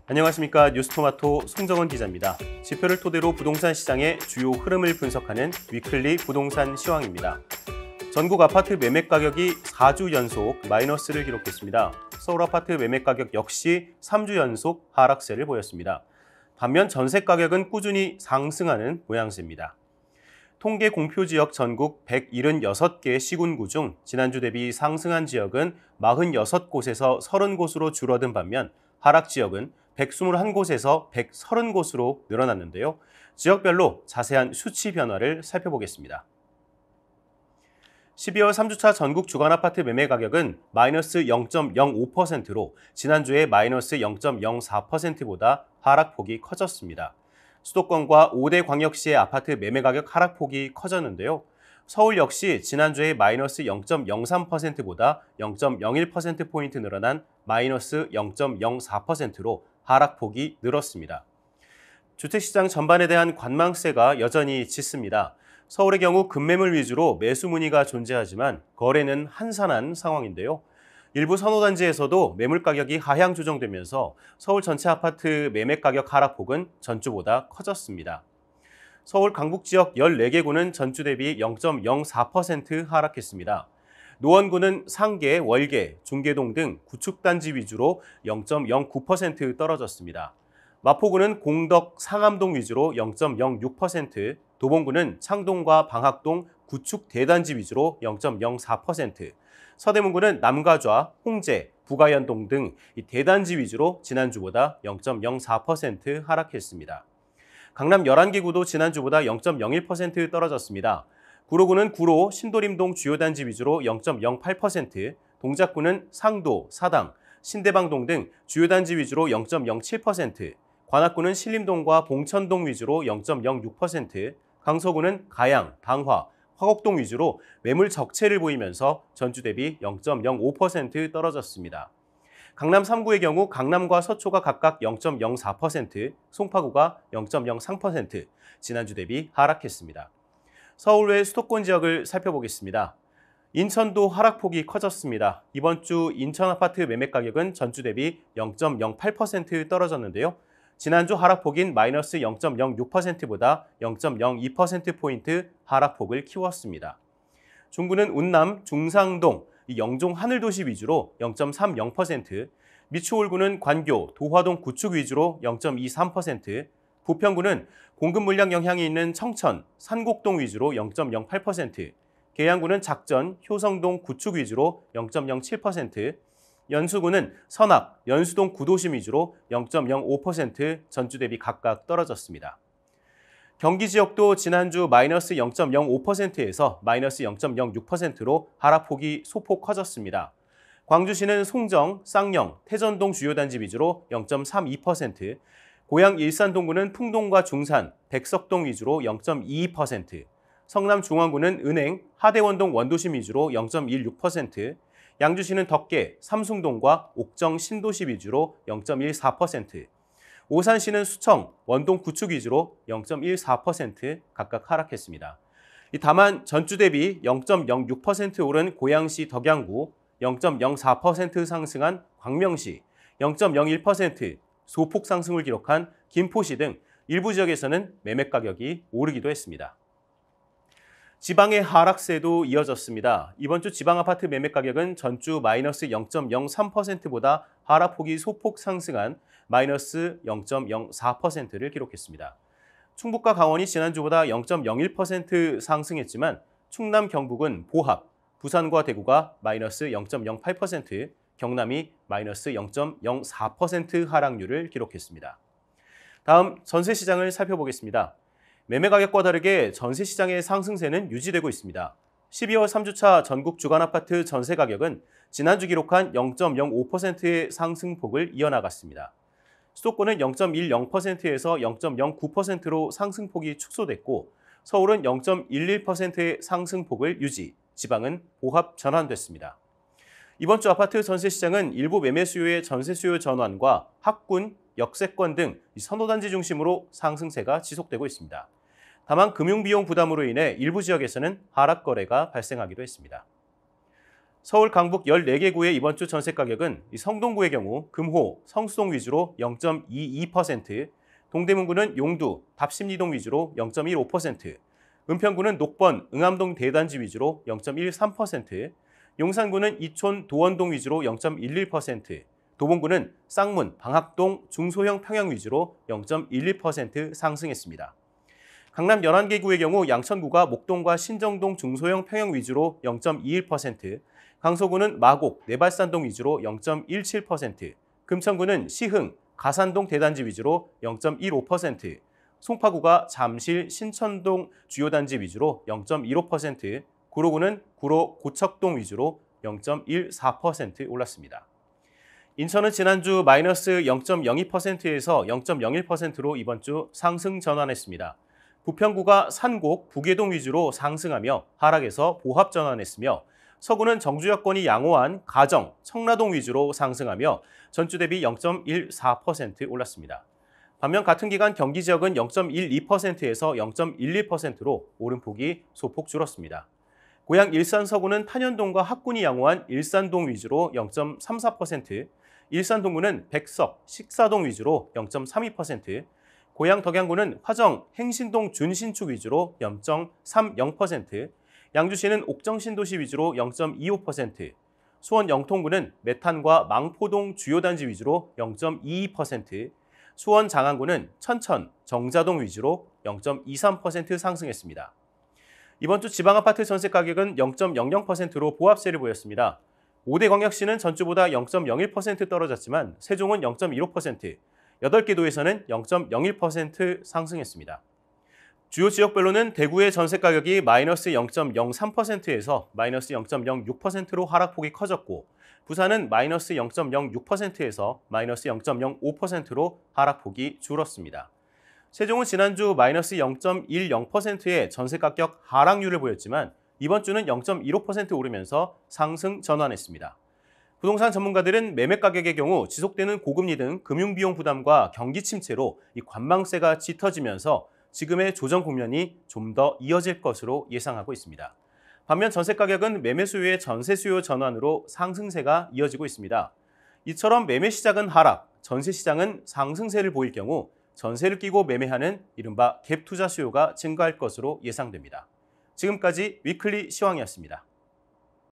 안녕하십니까. 뉴스토마토 송정원 기자입니다. 지표를 토대로 부동산 시장의 주요 흐름을 분석하는 위클리 부동산 시황입니다. 전국 아파트 매매 가격이 4주 연속 마이너스를 기록했습니다. 서울 아파트 매매 가격 역시 3주 연속 하락세를 보였습니다. 반면 전세 가격은 꾸준히 상승하는 모양새입니다. 통계 공표 지역 전국 176개 시군구 중 지난주 대비 상승한 지역은 46곳에서 30곳으로 줄어든 반면 하락 지역은 121곳에서 130곳으로 늘어났는데요. 지역별로 자세한 수치 변화를 살펴보겠습니다. 12월 3주차 전국 주간 아파트 매매 가격은 마이너스 0.05%로 지난주에 마이너스 0.04%보다 하락폭이 커졌습니다. 수도권과 5대 광역시의 아파트 매매 가격 하락폭이 커졌는데요. 서울 역시 지난주에 마이너스 0.03%보다 0.01%포인트 늘어난 마이너스 0.04%로 하락폭이 늘었습니다. 주택시장 전반에 대한 관망세가 여전히 짙습니다. 서울의 경우 급매물 위주로 매수 문의가 존재하지만 거래는 한산한 상황인데요. 일부 선호단지에서도 매물 가격이 하향 조정되면서 서울 전체 아파트 매매 가격 하락폭은 전주보다 커졌습니다. 서울 강북 지역 14개 구는 전주 대비 0.04% 하락했습니다. 노원구는 상계, 월계, 중계동 등 구축단지 위주로 0.09% 떨어졌습니다. 마포구는 공덕, 상암동 위주로 0.06%, 도봉구는 창동과 방학동 구축 대단지 위주로 0.04%, 서대문구는 남가좌, 홍제, 부가연동 등 대단지 위주로 지난주보다 0.04% 하락했습니다. 강남 11개 구도 지난주보다 0.01% 떨어졌습니다. 구로구는 구로, 신도림동 주요 단지 위주로 0.08%, 동작구는 상도, 사당, 신대방동 등 주요 단지 위주로 0.07%, 관악구는 신림동과 봉천동 위주로 0.06%, 강서구는 가양, 당화, 화곡동 위주로 매물 적체를 보이면서 전주 대비 0.05% 떨어졌습니다. 강남 3구의 경우 강남과 서초가 각각 0.04%, 송파구가 0.03%, 지난주 대비 하락했습니다. 서울 외 수도권 지역을 살펴보겠습니다. 인천도 하락폭이 커졌습니다. 이번 주 인천 아파트 매매 가격은 전주 대비 0.08% 떨어졌는데요. 지난주 하락폭인 마이너스 0.06%보다 0.02%포인트 하락폭을 키웠습니다. 중구는 운남, 중상동, 영종 하늘도시 위주로 0.30%, 미추홀구는 관교, 도화동 구축 위주로 0.23%, 부평구는 공급 물량 영향이 있는 청천, 산곡동 위주로 0.08%, 계양구는 작전, 효성동 구축 위주로 0.07%, 연수구는 선악, 연수동 구도심 위주로 0.05% 전주 대비 각각 떨어졌습니다. 경기 지역도 지난주 마이너스 0.05%에서 마이너스 0.06%로 하락폭이 소폭 커졌습니다. 광주시는 송정, 쌍영, 태전동 주요 단지 위주로 0.32%, 고양 일산동구는 풍동과 중산, 백석동 위주로 0.22%, 성남 중앙구는 은행, 하대원동 원도심 위주로 0.16%, 양주시는 덕계, 삼숭동과 옥정 신도시 위주로 0.14%, 오산시는 수청, 원동 구축 위주로 0.14% 각각 하락했습니다. 다만 전주 대비 0.06% 오른 고양시 덕양구, 0.04% 상승한 광명시, 0.01% 소폭 상승을 기록한 김포시 등 일부 지역에서는 매매 가격이 오르기도 했습니다. 지방의 하락세도 이어졌습니다. 이번 주 지방 아파트 매매 가격은 전주 마이너스 0.03%보다 하락폭이 소폭 상승한 마이너스 0.04%를 기록했습니다. 충북과 강원이 지난주보다 0.01% 상승했지만 충남 경북은 보합, 부산과 대구가 마이너스 0.08%, 경남이 마이너스 0.04% 하락률을 기록했습니다. 다음 전세 시장을 살펴보겠습니다. 매매 가격과 다르게 전세 시장의 상승세는 유지되고 있습니다. 12월 3주차 전국 주간 아파트 전세 가격은 지난주 기록한 0.05%의 상승폭을 이어나갔습니다. 수도권은 0.10%에서 0.09%로 상승폭이 축소됐고 서울은 0.11%의 상승폭을 유지, 지방은 보합 전환됐습니다. 이번 주 아파트 전세 시장은 일부 매매 수요의 전세 수요 전환과 학군, 역세권 등 선호단지 중심으로 상승세가 지속되고 있습니다. 다만 금융비용 부담으로 인해 일부 지역에서는 하락 거래가 발생하기도 했습니다. 서울 강북 14개 구의 이번 주 전세 가격은 성동구의 경우 금호, 성수동 위주로 0.22%, 동대문구는 용두, 답심리동 위주로 0.15%, 은평구는 녹번, 응암동 대단지 위주로 0.13%, 용산구는 이촌, 도원동 위주로 0.11%, 도봉구는 쌍문, 방학동, 중소형 평형 위주로 0.11% 상승했습니다. 강남 11개 구의 경우 양천구가 목동과 신정동 중소형 평형 위주로 0.21%, 강서구는 마곡, 내발산동 위주로 0.17%, 금천구는 시흥, 가산동 대단지 위주로 0.15%, 송파구가 잠실, 신천동 주요 단지 위주로 0.15%, 구로구는 구로, 고척동 위주로 0.14% 올랐습니다. 인천은 지난주 마이너스 0.02%에서 0.01%로 이번 주 상승 전환했습니다. 부평구가 산곡, 부계동 위주로 상승하며 하락에서 보합 전환했으며 서구는 정주 여건이 양호한 가정, 청라동 위주로 상승하며 전주 대비 0.14% 올랐습니다. 반면 같은 기간 경기 지역은 0.12%에서 0.11%로 오름폭이 소폭 줄었습니다. 고양 일산 서구는 탄현동과 학군이 양호한 일산동 위주로 0.34%, 일산 동구는 백석, 식사동 위주로 0.32%, 고양 덕양구는 화정, 행신동 준신축 위주로 0.30%, 양주시는 옥정 신도시 위주로 0.25%, 수원 영통구는 메탄과 망포동 주요 단지 위주로 0.22%, 수원 장안구는 천천, 정자동 위주로 0.23% 상승했습니다. 이번 주 지방아파트 전세 가격은 0.00%로 보합세를 보였습니다. 5대 광역시는 전주보다 0.01% 떨어졌지만 세종은 0.15%, 8개 도에서는 0.01% 상승했습니다. 주요 지역별로는 대구의 전세 가격이 마이너스 0.03%에서 마이너스 0.06%로 하락폭이 커졌고 부산은 마이너스 0.06%에서 마이너스 0.05%로 하락폭이 줄었습니다. 세종은 지난주 마이너스 0.10%의 전세 가격 하락률을 보였지만 이번 주는 0.15% 오르면서 상승 전환했습니다. 부동산 전문가들은 매매 가격의 경우 지속되는 고금리 등 금융비용 부담과 경기 침체로 이 관망세가 짙어지면서 지금의 조정 국면이 좀 더 이어질 것으로 예상하고 있습니다. 반면 전세 가격은 매매 수요의 전세 수요 전환으로 상승세가 이어지고 있습니다. 이처럼 매매 시장은 하락, 전세 시장은 상승세를 보일 경우 전세를 끼고 매매하는 이른바 갭 투자 수요가 증가할 것으로 예상됩니다. 지금까지 위클리 시황이었습니다.